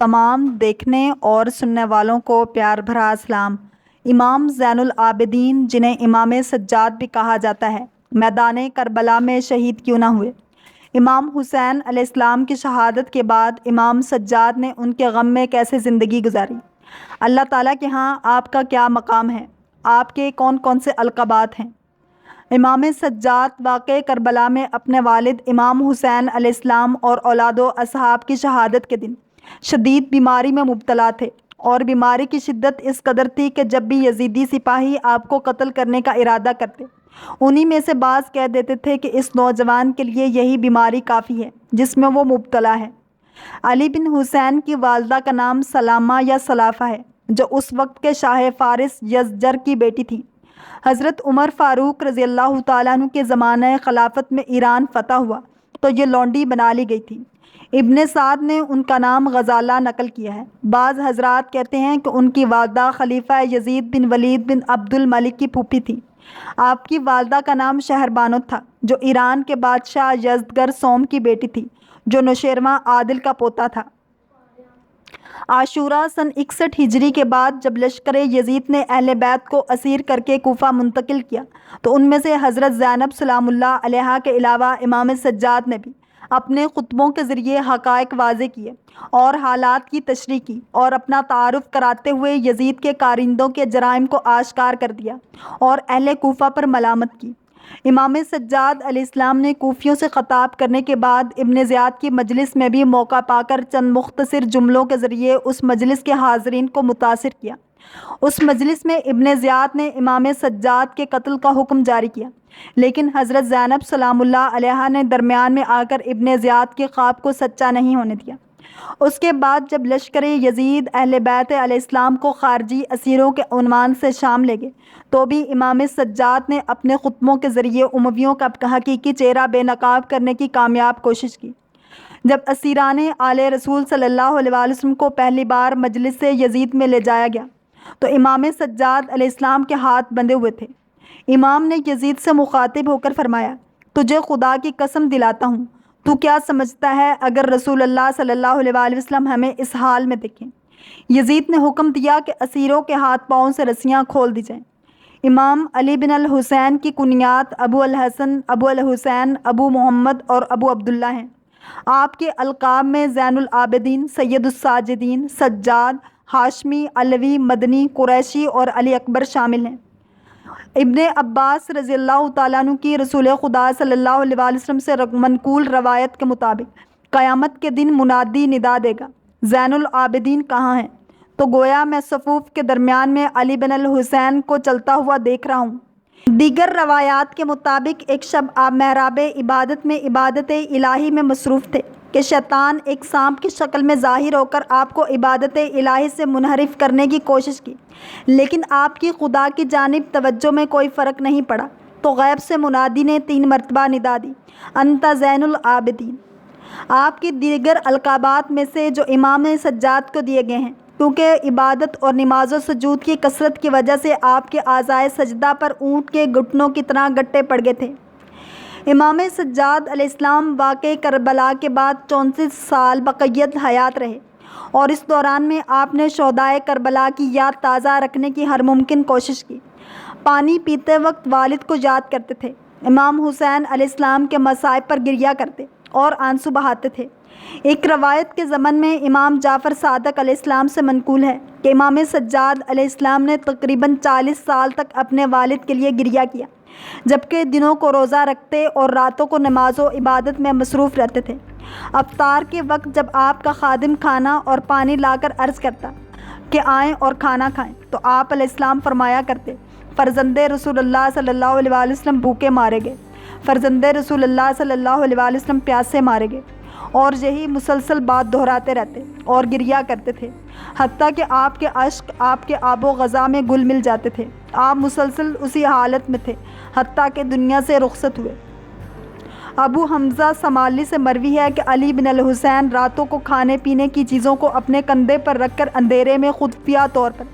تمام دیکھنے اور سننے والوں کو پیار بھرا اسلام۔ امام زین العابدین، جنہیں امام سجاد بھی کہا جاتا ہے، میدان کربلا میں شہید کیوں نہ ہوئے؟ امام حسین علیہ السلام کی شہادت کے بعد امام سجاد نے ان کے غم میں کیسے زندگی گزاری؟ اللہ تعالیٰ کے ہاں آپ کا کیا مقام ہے؟ آپ کے کون کون سے القابات ہیں؟ امام سجاد واقعہ کربلا میں اپنے والد امام حسین علیہ السلام اور اولاد و اصحاب کی شہادت کے دن شدید بیماری میں مبتلا تھے، اور بیماری کی شدت اس قدر تھی کہ جب بھی یزیدی سپاہی آپ کو قتل کرنے کا ارادہ کرتے، انہی میں سے بعض کہہ دیتے تھے کہ اس نوجوان کے لیے یہی بیماری کافی ہے جس میں وہ مبتلا ہے۔ علی بن حسین کی والدہ کا نام سلامہ یا سلافہ ہے، جو اس وقت کے شاہ فارس یزجر کی بیٹی تھی۔ حضرت عمر فاروق رضی اللہ تعالیٰ عنہ کے زمانہ خلافت میں ایران فتح ہوا تو یہ لونڈی بنا لی گئی تھی۔ ابن سعد نے ان کا نام غزالہ نقل کیا ہے۔ بعض حضرات کہتے ہیں کہ ان کی والدہ خلیفہ یزید بن ولید بن عبد الملک کی پھوپھی تھی۔ آپ کی والدہ کا نام شہربانو تھا، جو ایران کے بادشاہ یزدگرد سوم کی بیٹی تھی، جو نوشیروان عادل کا پوتا تھا۔ عاشوراء سن 61 ہجری کے بعد جب لشکر یزید نے اہل بیت کو اسیر کر کے کوفہ منتقل کیا تو ان میں سے حضرت زینب سلام اللہ علیہا کے علاوہ امام سجاد نے بھی اپنے خطبوں کے ذریعے حقائق واضح کیے اور حالات کی تشریح کی، اور اپنا تعارف کراتے ہوئے یزید کے کارندوں کے جرائم کو آشکار کر دیا اور اہل کوفہ پر ملامت کی۔ امام سجاد علیہ السلام نے کوفیوں سے خطاب کرنے کے بعد ابن زیاد کی مجلس میں بھی موقع پا کر چند مختصر جملوں کے ذریعے اس مجلس کے حاضرین کو متاثر کیا۔ اس مجلس میں ابن زیاد نے امام سجاد کے قتل کا حکم جاری کیا، لیکن حضرت زینب سلام اللہ علیہا نے درمیان میں آ کر ابن زیاد کے خواب کو سچا نہیں ہونے دیا۔ اس کے بعد جب لشکر یزید اہل بیت علیہ السلام کو خارجی اسیروں کے عنوان سے شام لے گئے تو بھی امام سجاد نے اپنے خطبوں کے ذریعے امویوں کا حقیقی چہرہ بے نقاب کرنے کی کامیاب کوشش کی۔ جب اسیران آل رسول صلی اللہ علیہ وسلم کو پہلی بار مجلس یزید میں لے جایا گیا تو امام سجاد علیہ السلام کے ہاتھ بندھے ہوئے تھے۔ امام نے یزید سے مخاطب ہو کر فرمایا، تجھے خدا کی قسم دلاتا ہوں، تو کیا سمجھتا ہے اگر رسول اللہ صلی اللہ علیہ وآلہ وسلم ہمیں اس حال میں دیکھیں؟ یزید نے حکم دیا کہ اسیروں کے ہاتھ پاؤں سے رسیاں کھول دی جائیں۔ امام علی بن الحسین کی کنیات ابو الحسن، ابو الحسین، ابو محمد اور ابو عبداللہ ہیں۔ آپ کے القاب میں زین العابدین، سید الساجدین، سجاد، ہاشمی، علوی، مدنی، قریشی اور علی اکبر شامل ہیں۔ ابن عباس رضی اللہ تعالیٰ عنہ کی رسول خدا صلی اللہ علیہ وآلہ وسلم سے منقول روایت کے مطابق قیامت کے دن منادی ندا دے گا، زین العابدین کہاں ہیں؟ تو گویا میں صفوف کے درمیان میں علی بن الحسین کو چلتا ہوا دیکھ رہا ہوں۔ دیگر روایات کے مطابق ایک شب آپ محراب عبادت میں عبادت الہی میں مصروف تھے کہ شیطان ایک سانپ کی شکل میں ظاہر ہو کر آپ کو عبادت الہی سے منحرف کرنے کی کوشش کی، لیکن آپ کی خدا کی جانب توجہ میں کوئی فرق نہیں پڑا تو غیب سے منادی نے 3 مرتبہ ندا دی، انت زین العابدین۔ آپ کی دیگر القابات میں سے جو امام سجاد کو دیے گئے ہیں، کیونکہ عبادت اور نماز و سجود کی کثرت کی وجہ سے آپ کے اعضائے سجدہ پر اونٹ کے گھٹنوں کی طرح گٹے پڑ گئے تھے۔ امام سجاد علیہ السلام واقعہ کربلا کے بعد 64 سال بقیت حیات رہے، اور اس دوران میں آپ نے شہدائے کربلا کی یاد تازہ رکھنے کی ہر ممکن کوشش کی۔ پانی پیتے وقت والد کو یاد کرتے تھے، امام حسین علیہ السلام کے مصائب پر گریہ کرتے اور آنسو بہاتے تھے۔ ایک روایت کے ضمن میں امام جعفر صادق علیہ السلام سے منقول ہے کہ امام سجاد علیہ السلام نے تقریباً 40 سال تک اپنے والد کے لیے گریہ کیا، جبکہ دنوں کو روزہ رکھتے اور راتوں کو نماز و عبادت میں مصروف رہتے تھے۔ افطار کے وقت جب آپ کا خادم کھانا اور پانی لا کر عرض کرتا کہ آئیں اور کھانا کھائیں تو آپ علیہ السلام فرمایا کرتے، فرزند رسول اللہ صلی اللہ علیہ وآلہ وسلم بھوکے مارے گئے، فرزند رسول اللہ صلی اللہ علیہ وآلہ وسلم پیاسے مارے گئے، اور یہی مسلسل بات دہراتے رہتے اور گریہ کرتے تھے، حتیٰ کہ آپ کے اشک آپ کے آب و غذا میں گل مل جاتے تھے۔ آپ مسلسل اسی حالت میں تھے حتیٰ کہ دنیا سے رخصت ہوئے۔ ابو حمزہ سمالی سے مروی ہے کہ علی بن الحسین راتوں کو کھانے پینے کی چیزوں کو اپنے کندھے پر رکھ کر اندھیرے میں خفیہ طور پر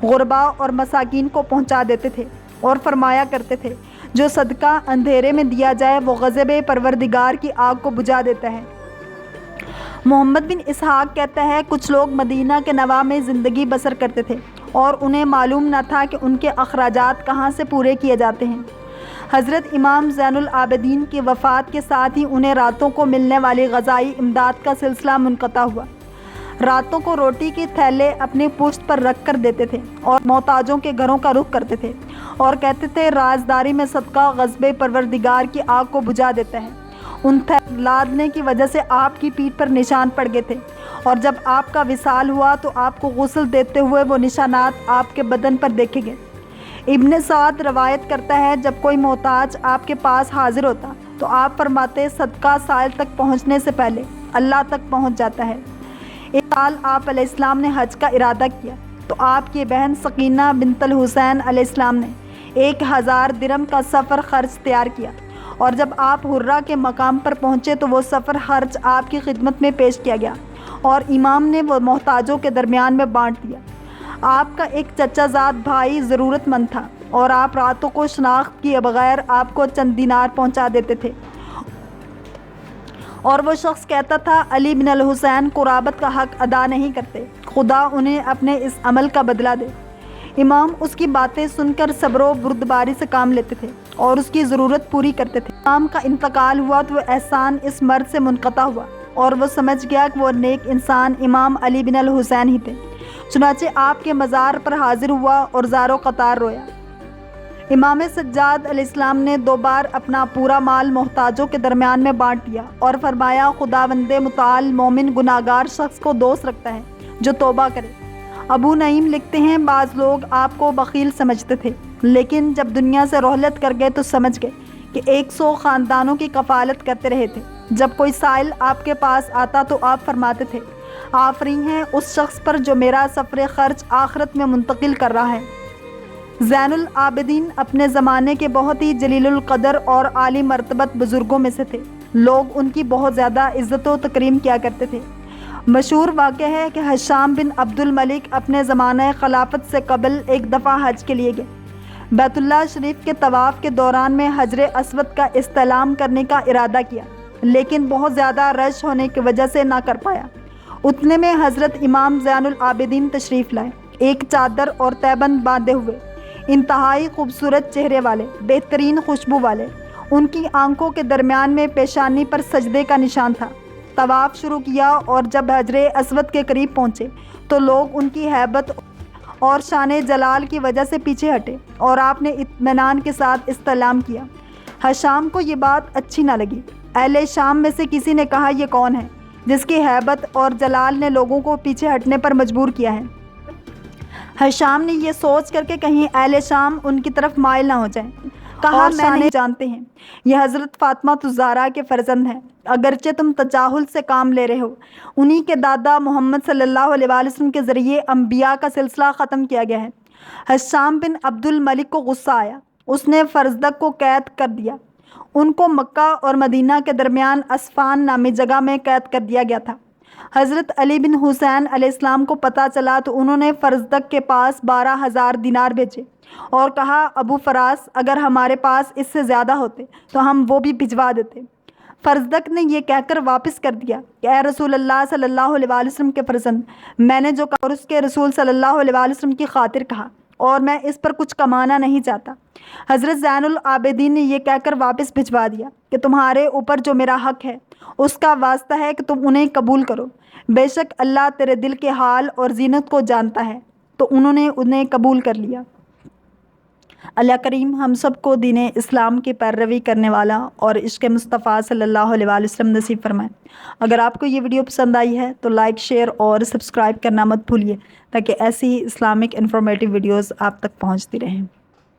غرباء اور مساکین کو پہنچا دیتے تھے اور فرمایا کرتے تھے، جو صدقہ اندھیرے میں دیا جائے وہ غضب پروردگار کی آگ کو بجھا دیتا ہے۔ محمد بن اسحاق کہتا ہے کچھ لوگ مدینہ کے نواح میں زندگی بسر کرتے تھے اور انہیں معلوم نہ تھا کہ ان کے اخراجات کہاں سے پورے کیے جاتے ہیں۔ حضرت امام زین العابدین کی وفات کے ساتھ ہی انہیں راتوں کو ملنے والی غذائی امداد کا سلسلہ منقطع ہوا۔ راتوں کو روٹی کے تھیلے اپنی پشت پر رکھ کر دیتے تھے اور محتاجوں کے گھروں کا رخ کرتے تھے اور کہتے تھے رازداری میں صدقہ غضب پروردگار کی آگ کو بجھا دیتا ہے۔ ان لادنے کی وجہ سے آپ کی پیٹھ پر نشان پڑ گئے تھے اور جب آپ کا وصال ہوا تو آپ کو غسل دیتے ہوئے وہ نشانات آپ کے بدن پر دیکھے گئے۔ ابن سعد روایت کرتا ہے جب کوئی محتاج آپ کے پاس حاضر ہوتا تو آپ فرماتے صدقہ سائل تک پہنچنے سے پہلے اللہ تک پہنچ جاتا ہے۔ ایک سال آپ علیہ السلام نے حج کا ارادہ کیا تو آپ کی بہن سکینہ بنت الحسین علیہ السلام نے 1000 درہم کا سفر خرچ تیار کیا اور جب آپ حرہ کے مقام پر پہنچے تو وہ سفر خرچ آپ کی خدمت میں پیش کیا گیا اور امام نے وہ محتاجوں کے درمیان میں بانٹ دیا۔ آپ کا ایک چچا زاد بھائی ضرورت مند تھا اور آپ راتوں کو شناخت کیے بغیر آپ کو چند دینار پہنچا دیتے تھے اور وہ شخص کہتا تھا علی بن الحسین قرابت کا حق ادا نہیں کرتے، خدا انہیں اپنے اس عمل کا بدلہ دے۔ امام اس کی باتیں سن کر صبر و بردباری سے کام لیتے تھے اور اس کی ضرورت پوری کرتے تھے۔ امام کا انتقال ہوا تو وہ احسان اس مرد سے منقطع ہوا اور وہ سمجھ گیا کہ وہ نیک انسان امام علی بن الحسین ہی تھے۔ چنانچہ آپ کے مزار پر حاضر ہوا اور زار و قطار رویا۔ امام سجاد علیہ السلام نے 2 بار اپنا پورا مال محتاجوں کے درمیان میں بانٹ دیا اور فرمایا خداوند متعال مومن گناہگار شخص کو دوست رکھتا ہے جو توبہ کرے۔ ابو نعیم لکھتے ہیں بعض لوگ آپ کو بخیل سمجھتے تھے لیکن جب دنیا سے رحلت کر گئے تو سمجھ گئے کہ 100 خاندانوں کی کفالت کرتے رہے تھے۔ جب کوئی سائل آپ کے پاس آتا تو آپ فرماتے تھے آفرین ہے اس شخص پر جو میرا سفر خرچ آخرت میں منتقل کر رہا ہے۔ زین العابدین اپنے زمانے کے بہت ہی جلیل القدر اور عالی مرتبت بزرگوں میں سے تھے۔ لوگ ان کی بہت زیادہ عزت و تکریم کیا کرتے تھے۔ مشہور واقعہ ہے کہ حشام بن عبد الملک اپنے زمانہ خلافت سے قبل ایک دفعہ حج کے لیے گئے۔ بیت اللہ شریف کے طواف کے دوران میں حجر اسود کا استلام کرنے کا ارادہ کیا لیکن بہت زیادہ رش ہونے کی وجہ سے نہ کر پایا۔ اتنے میں حضرت امام زین العابدین تشریف لائے، ایک چادر اور تہبند باندھے ہوئے، انتہائی خوبصورت چہرے والے، بہترین خوشبو والے۔ ان کی آنکھوں کے درمیان میں پیشانی پر سجدے کا نشان تھا۔ طواف شروع کیا اور جب حجر اسود کے قریب پہنچے تو لوگ ان کی ہیبت اور شان جلال کی وجہ سے پیچھے ہٹے اور آپ نے اطمینان کے ساتھ استلام کیا۔ حشام کو یہ بات اچھی نہ لگی۔ اہل شام میں سے کسی نے کہا یہ کون ہے جس کی ہیبت اور جلال نے لوگوں کو پیچھے ہٹنے پر مجبور کیا ہے؟ حشام نے یہ سوچ کر کہ کہیں اہل شام ان کی طرف مائل نہ ہو جائیں کہا میں نہیں جانتے ہیں، یہ حضرت فاطمہ الزہرا کے فرزند ہیں، اگرچہ تم تجاہل سے کام لے رہے ہو۔ انہی کے دادا محمد صلی اللہ علیہ وسلم کے ذریعے انبیاء کا سلسلہ ختم کیا گیا ہے۔ حشام بن عبد الملک کو غصہ آیا، اس نے فرزدق کو قید کر دیا۔ ان کو مکہ اور مدینہ کے درمیان اسفان نامی جگہ میں قید کر دیا گیا تھا۔ حضرت علی بن حسین علیہ السلام کو پتہ چلا تو انہوں نے فرزدق کے پاس 12,000 دینار بھیجے اور کہا ابو فراس اگر ہمارے پاس اس سے زیادہ ہوتے تو ہم وہ بھی بھجوا دیتے۔ فرزدق نے یہ کہہ کر واپس کر دیا کہ اے رسول اللہ صلی اللہ علیہ وسلم کے فرزند، میں نے جو کہا اور اس کے رسول صلی اللہ علیہ وسلم کی خاطر کہا اور میں اس پر کچھ کمانا نہیں چاہتا۔ حضرت زین العابدین نے یہ کہہ کر واپس بھجوا دیا کہ تمہارے اوپر جو میرا حق ہے اس کا واسطہ ہے کہ تم انہیں قبول کرو، بے شک اللہ تیرے دل کے حال اور زینت کو جانتا ہے۔ تو انہوں نے انہیں قبول کر لیا۔ اللہ کریم ہم سب کو دین اسلام کی پیروی کرنے والا اور عشق مصطفیٰ صلی اللہ علیہ وسلم نصیب فرمائے۔ اگر آپ کو یہ ویڈیو پسند آئی ہے تو لائک، شیئر اور سبسکرائب کرنا مت بھولیے تاکہ ایسی ہی اسلامک انفارمیٹیو ویڈیوز آپ تک پہنچتی رہیں۔